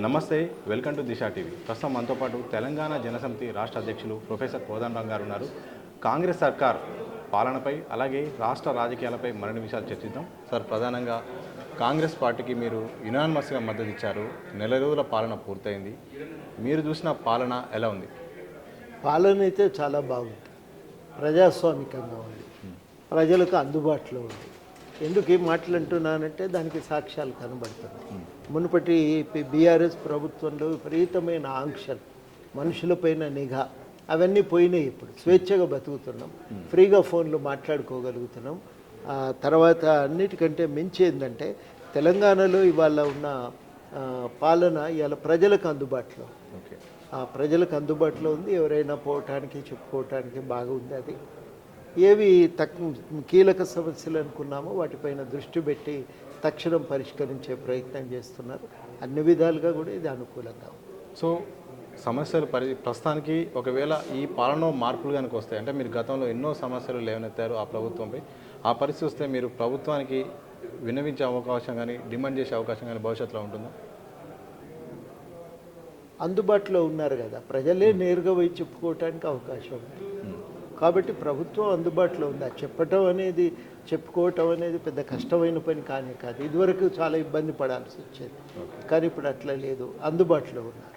నమస్తే, welcome to Disha TV. ప్రస్తుతం మనతో పాటు తెలంగాణ జనసమితి రాష్ట్ర అధ్యక్షులు ప్రొఫెసర్ కోదండరాం గారు ఉన్నారు. కాంగ్రెస్ సర్కార్ పాలనపై అలాగే రాష్ట్ర రాజకీయాలపై మరిన్ని విషయాలు చర్చిద్దాం. సార్, ప్రధానంగా కాంగ్రెస్ పార్టీకి మీరు యునానిమస్గా మద్దతు ఇచ్చారు. నెల రోజుల పాలన పూర్తయింది. మీరు చూసిన పాలన ఎలా ఉంది? పాలన అయితే చాలా బాగుంది, ప్రజాస్వామికంగా ఉంది, ప్రజలకు అందుబాటులో ఉంది. ఎందుకు ఈ మాటలు అంటున్నానంటే దానికి సాక్ష్యాలు కనబడుతున్నాయి. మునుపటి బీఆర్ఎస్ ప్రభుత్వంలో విపరీతమైన ఆంక్షలు, మనుషులపైన నిఘా, అవన్నీ పోయినాయి. ఇప్పుడు స్వేచ్ఛగా బతుకుతున్నాం, ఫ్రీగా ఫోన్లు మాట్లాడుకోగలుగుతున్నాం. తర్వాత అన్నిటికంటే మించి ఏంటంటే తెలంగాణలో ఇవాళ ఉన్న పాలన ఇవాళ ప్రజలకు అందుబాటులో, ప్రజలకు అందుబాటులో ఉంది. ఎవరైనా పోవటానికి చెప్పుకోవటానికి బాగుంది. అది ఏవి కీలక సమస్యలు అనుకున్నామో వాటిపైన దృష్టి పెట్టి తక్షణం పరిష్కరించే ప్రయత్నం చేస్తున్నారు. అన్ని విధాలుగా కూడా ఇది అనుకూలంగా ఉంది. సో సమస్యలు ప్రస్తుతానికి ఒకవేళ ఈ పాలన మార్పులు కనుక వస్తాయి అంటే, మీరు గతంలో ఎన్నో సమస్యలు లేవనెత్తారు ఆ ప్రభుత్వంపై. ఆ పరిస్థితి వస్తే మీరు ప్రభుత్వానికి విన్నవించే అవకాశం కానీ, డిమాండ్ చేసే అవకాశం కానీ భవిష్యత్తులో ఉంటుందా? అందుబాటులో ఉన్నారు కదా, ప్రజలే నేరుగా పోయి చెప్పుకోవటానికి అవకాశం ఉంది. కాబట్టి ప్రభుత్వం అందుబాటులో ఉంది. చెప్పటం అనేది, చెప్పుకోవటం అనేది పెద్ద కష్టమైన పని కానీ కాదు. ఇదివరకు చాలా ఇబ్బంది పడాల్సి వచ్చేది, కానీ ఇప్పుడు అట్లా లేదు, అందుబాటులో ఉన్నారు.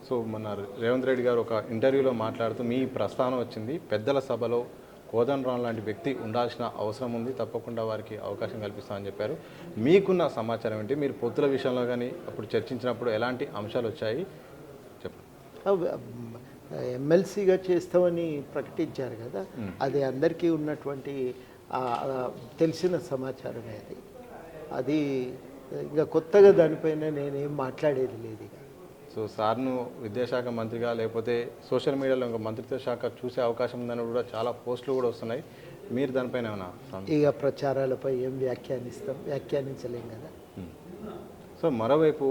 సో మన రేవంత్ రెడ్డి గారు ఒక ఇంటర్వ్యూలో మాట్లాడుతూ మీ ప్రస్థానం వచ్చింది, పెద్దల సభలో కోదండరాం లాంటి వ్యక్తి ఉండాల్సిన అవసరం ఉంది, తప్పకుండా వారికి అవకాశం కల్పిస్తామని చెప్పారు. మీకున్న సమాచారం ఏంటి? మీరు పొత్తుల విషయంలో కానీ అప్పుడు చర్చించినప్పుడు ఎలాంటి అంశాలు వచ్చాయి చెప్పండి. ఎమ్మెల్సీగా చేస్తామని ప్రకటించారు కదా, అది అందరికీ ఉన్నటువంటి తెలిసిన సమాచారమే. అది ఇంకా కొత్తగా దానిపైన నేనేం మాట్లాడేది లేదు. సో సార్ను విద్యాశాఖ మంత్రిగా లేకపోతే సోషల్ మీడియాలో ఇంకా మంత్రిత్వ శాఖ చూసే అవకాశం ఉందని కూడా చాలా పోస్టులు కూడా వస్తున్నాయి. మీరు దానిపైన ఏమైనా? ఇక ప్రచారాలపై ఏం వ్యాఖ్యానించలేం కదా. సో మరోవైపు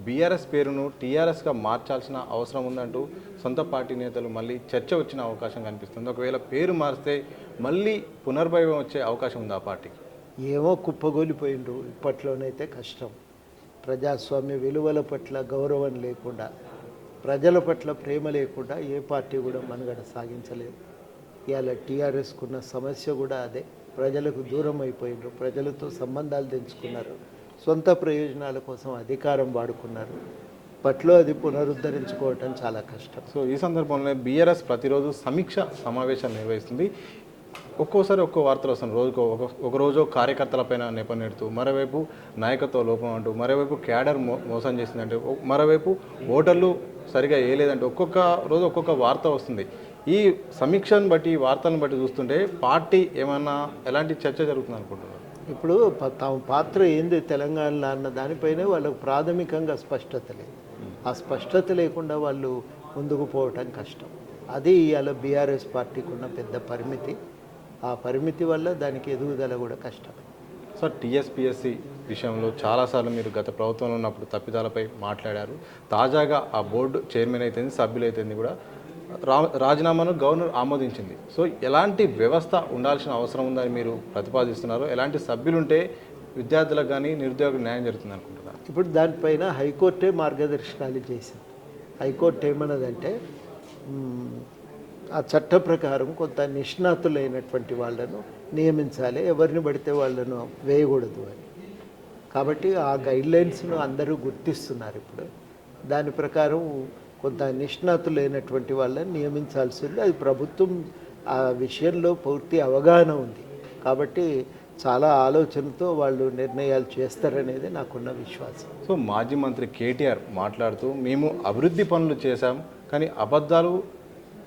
బీఆర్ఎస్ పేరును టీఆర్ఎస్గా మార్చాల్సిన అవసరం ఉందంటూ సొంత పార్టీ నేతలు మళ్ళీ చర్చ వచ్చిన అవకాశం కనిపిస్తుంది. ఒకవేళ పేరు మారిస్తే మళ్ళీ పునర్భైవం వచ్చే అవకాశం ఉంది ఆ పార్టీకి? ఏమో కుప్పగోలిపోయిండ్రు. ఇప్పట్లోనైతే కష్టం. ప్రజాస్వామ్య విలువల పట్ల గౌరవం లేకుండా, ప్రజల పట్ల ప్రేమ లేకుండా ఏ పార్టీ కూడా మనుగడ సాగించలేదు. ఇవాళ టీఆర్ఎస్కున్న సమస్య కూడా అదే. ప్రజలకు దూరం అయిపోయిండ్రు, ప్రజలతో సంబంధాలు తెంచుకున్నారు, సొంత ప్రయోజనాల కోసం అధికారం వాడుకున్నారు. పట్లో అది పునరుద్ధరించుకోవటం చాలా కష్టం. సో ఈ సందర్భంలో బీఆర్ఎస్ ప్రతిరోజు సమీక్ష సమావేశాలు నిర్వహిస్తుంది. ఒక్కోసారి ఒక్కో వార్తలు వస్తుంది. ఒక రోజు కార్యకర్తలపైన నెపనెడుతూ, మరోవైపు నాయకత్వ లోపం అంటూ, మరోవైపు క్యాడర్ మోసం చేసిందంటే, మరోవైపు ఓటర్లు సరిగా వేయలేదంటే, ఒక్కొక్క రోజు ఒక్కొక్క వార్త వస్తుంది. ఈ సమీక్షను బట్టి, వార్తలను బట్టి చూస్తుంటే పార్టీ ఏమన్నా ఎలాంటి చర్చ జరుగుతుంది అనుకుంటున్నారు? ఇప్పుడు తమ పాత్ర ఏంది తెలంగాణలో అన్న దానిపైనే వాళ్ళకు ప్రాథమికంగా స్పష్టత లేదు. ఆ స్పష్టత లేకుండా వాళ్ళు ముందుకు పోవటం కష్టం. అది ఇవాళ బీఆర్ఎస్ పార్టీకి ఉన్న పెద్ద పరిమితి. ఆ పరిమితి వల్ల దానికి ఎదుగుదల కూడా కష్టం. సార్, టీఎస్పీఎస్సీ విషయంలో చాలాసార్లు మీరు గత ప్రభుత్వంలో ఉన్నప్పుడు తప్పిదాలపై మాట్లాడారు. తాజాగా ఆ బోర్డు చైర్మన్ అయితేంది, సభ్యులు అయితేంది కూడా రాజీనామాను గవర్నర్ ఆమోదించింది. సో ఎలాంటి వ్యవస్థ ఉండాల్సిన అవసరం ఉందని మీరు ప్రతిపాదిస్తున్నారు? ఎలాంటి సభ్యులుంటే విద్యార్థులకు కానీ నిరుద్యోగులకు న్యాయం జరుగుతుంది అనుకుంటున్నారు? ఇప్పుడు దానిపైన హైకోర్టే మార్గదర్శకాలు చేసింది. హైకోర్టు ఏమన్నదంటే, ఆ చట్ట ప్రకారం కొంత నిష్ణాతులైనటువంటి వాళ్ళను నియమించాలి, ఎవరిని పడితే వాళ్ళను వేయకూడదు అని. కాబట్టి ఆ గైడ్లైన్స్ను అందరూ గుర్తిస్తున్నారు. ఇప్పుడు దాని ప్రకారం కొంత నిష్ణాతులైనటువంటి వాళ్ళని నియమించాల్సింది. అది ప్రభుత్వం ఆ విషయంలో పూర్తి అవగాహన ఉంది. కాబట్టి చాలా ఆలోచనతో వాళ్ళు నిర్ణయాలు చేస్తారనేది నాకున్న విశ్వాసం. సో మాజీ మంత్రి కేటీఆర్ మాట్లాడుతూ, మేము అభివృద్ధి పనులు చేశాం కానీ అబద్ధాలు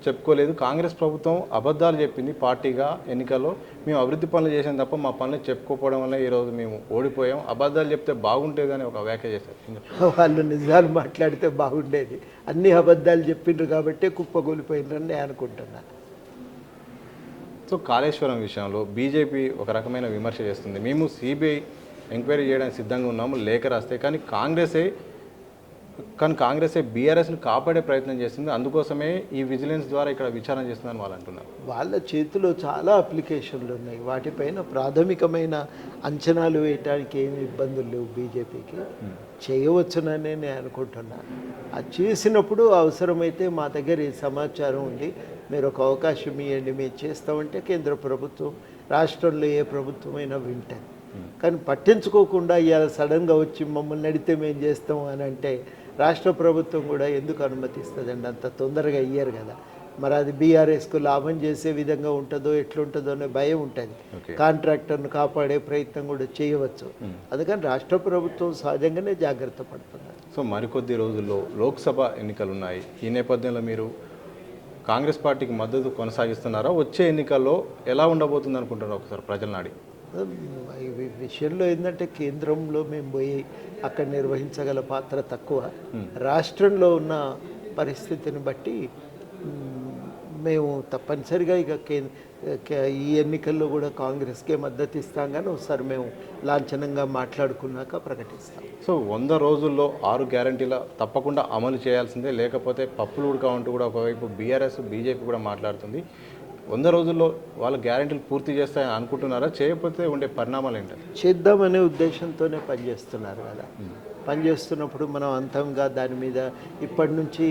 చెప్పుకోలేదు. కాంగ్రెస్ ప్రభుత్వం అబద్ధాలు చెప్పింది పార్టీగా ఎన్నికల్లో. మేము అభివృద్ధి పనులు చేసాం తప్ప మా పనులు చెప్పుకోకపోవడం వల్ల ఈరోజు మేము ఓడిపోయాం. అబద్ధాలు చెప్తే బాగుంటేదని ఒక వ్యాఖ్య చేశారు. వాళ్ళు నిజాలు మాట్లాడితే బాగుండేది. అన్ని అబద్ధాలు చెప్పిండ్రు కాబట్టి కుప్పగూలిపోయిండ్రని నేను అనుకుంటున్నాను. సో కాళేశ్వరం విషయంలో బీజేపీ ఒక రకమైన విమర్శ చేస్తుంది. మేము సిబిఐ ఎంక్వైరీ చేయడానికి సిద్ధంగా ఉన్నాము, లేఖ రాస్తే, కానీ కాంగ్రెసే కానీ కాంగ్రెస్ బీఆర్ఎస్ని కాపాడే ప్రయత్నం చేస్తుంది, అందుకోసమే ఈ విజిలెన్స్ ద్వారా ఇక్కడ విచారణ చేస్తుందని వాళ్ళు అంటున్నారు. వాళ్ళ చేతిలో చాలా అప్లికేషన్లు ఉన్నాయి, వాటిపైన ప్రాథమికమైన అంచనాలు వేయటానికి ఏమి ఇబ్బందులు లేవు బీజేపీకి. చేయవచ్చుననే నేను అనుకుంటున్నాను. అది చేసినప్పుడు అవసరమైతే మా దగ్గర ఈ సమాచారం ఉంది, మీరు ఒక అవకాశం ఇవ్వండి, మేము చేస్తామంటే కేంద్ర ప్రభుత్వం రాష్ట్రంలో ఏ ప్రభుత్వమైనా వింటారు. కానీ పట్టించుకోకుండా ఇవాళ సడన్గా వచ్చి మమ్మల్ని అడిగితే మేము చేస్తాం అని అంటే రాష్ట్ర ప్రభుత్వం కూడా ఎందుకు అనుమతిస్తుందండి? అంత తొందరగా ఇయ్యరు కదా. మరి అది బీఆర్ఎస్కు లాభం చేసే విధంగా ఉంటుందో ఎట్లుంటుందో అనే భయం ఉంటుంది. కాంట్రాక్టర్ను కాపాడే ప్రయత్నం కూడా చేయవచ్చు. అందుకని రాష్ట్ర ప్రభుత్వం సహజంగానే జాగ్రత్త పడుతున్నారు. సో మరికొద్ది రోజుల్లో లోక్సభ ఎన్నికలు ఉన్నాయి. ఈ నేపథ్యంలో మీరు కాంగ్రెస్ పార్టీకి మద్దతు కొనసాగిస్తున్నారా? వచ్చే ఎన్నికల్లో ఎలా ఉండబోతుంది అనుకుంటున్నారు ఒకసారి ప్రజలను అడిగి? ఈ విషయంలో ఏంటంటే కేంద్రంలో మేము పోయి అక్కడ నిర్వహించగల పాత్ర తక్కువ. రాష్ట్రంలో ఉన్న పరిస్థితిని బట్టి మేము తప్పనిసరిగా ఈ ఎన్నికల్లో కూడా కాంగ్రెస్కే మద్దతు ఇస్తాం, కానీ ఒకసారి మేము లాంఛనంగా మాట్లాడుకున్నాక ప్రకటిస్తాం. సో 100 రోజుల్లో 6 గ్యారంటీల తప్పకుండా అమలు చేయాల్సిందే, లేకపోతే పప్పులు ఉడక అంటూ కూడా ఒకవైపు బీఆర్ఎస్ బీజేపీ కూడా మాట్లాడుతుంది. 100 రోజుల్లో వాళ్ళ గ్యారెంటీలు పూర్తి చేస్తాయని అనుకుంటున్నారా? చేయకపోతే ఉండే పరిణామాలు ఏంటి? చేద్దామనే ఉద్దేశంతోనే పనిచేస్తున్నారు కదా. పనిచేస్తున్నప్పుడు మనం అంతంగా దాని మీద ఇప్పటి నుంచి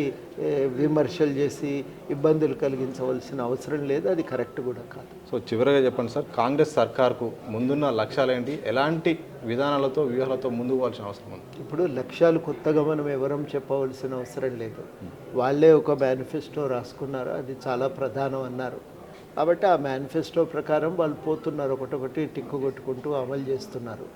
విమర్శలు చేసి ఇబ్బందులు కలిగించవలసిన అవసరం లేదు, అది కరెక్ట్ కూడా కాదు. సో చివరిగా చెప్పండి సార్, కాంగ్రెస్ సర్కార్కు ముందున్న లక్ష్యాలేంటి? ఎలాంటి విధానాలతో వ్యూహాలతో ముందుకు పోవాల్సిన అవసరం ఉంది? ఇప్పుడు లక్ష్యాలు కొత్తగా మనం ఎవరం చెప్పవలసిన అవసరం లేదు. వాళ్ళే ఒక మేనిఫెస్టో రాసుకున్నారు, అది చాలా ప్రధానం అన్నారు. కాబట్టి ఆ మేనిఫెస్టో ప్రకారం వాళ్ళు పోతున్నారు, ఒకటొకటి టిక్కు కొట్టుకుంటూ అమలు చేస్తున్నారు.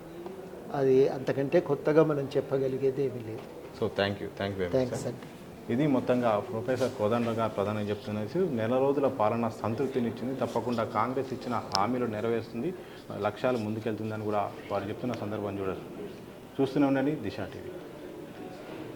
అది అంతకంటే కొత్తగా మనం చెప్పగలిగేది ఏమీ లేదు. So thank you very much. Thanks అండి. ఇది మొత్తంగా ప్రొఫెసర్ కోదండ గారు ప్రధానంగా చెప్తున్నది. నెల రోజుల పాలన సంతృప్తినిచ్చింది, తప్పకుండా కాంగ్రెస్ ఇచ్చిన హామీలు నెరవేరుస్తుంది, లక్ష్యాలు ముందుకెళ్తుందని కూడా వారు చెప్తున్న సందర్భం చూస్తూనే ఉండండి దిశ టీవీ.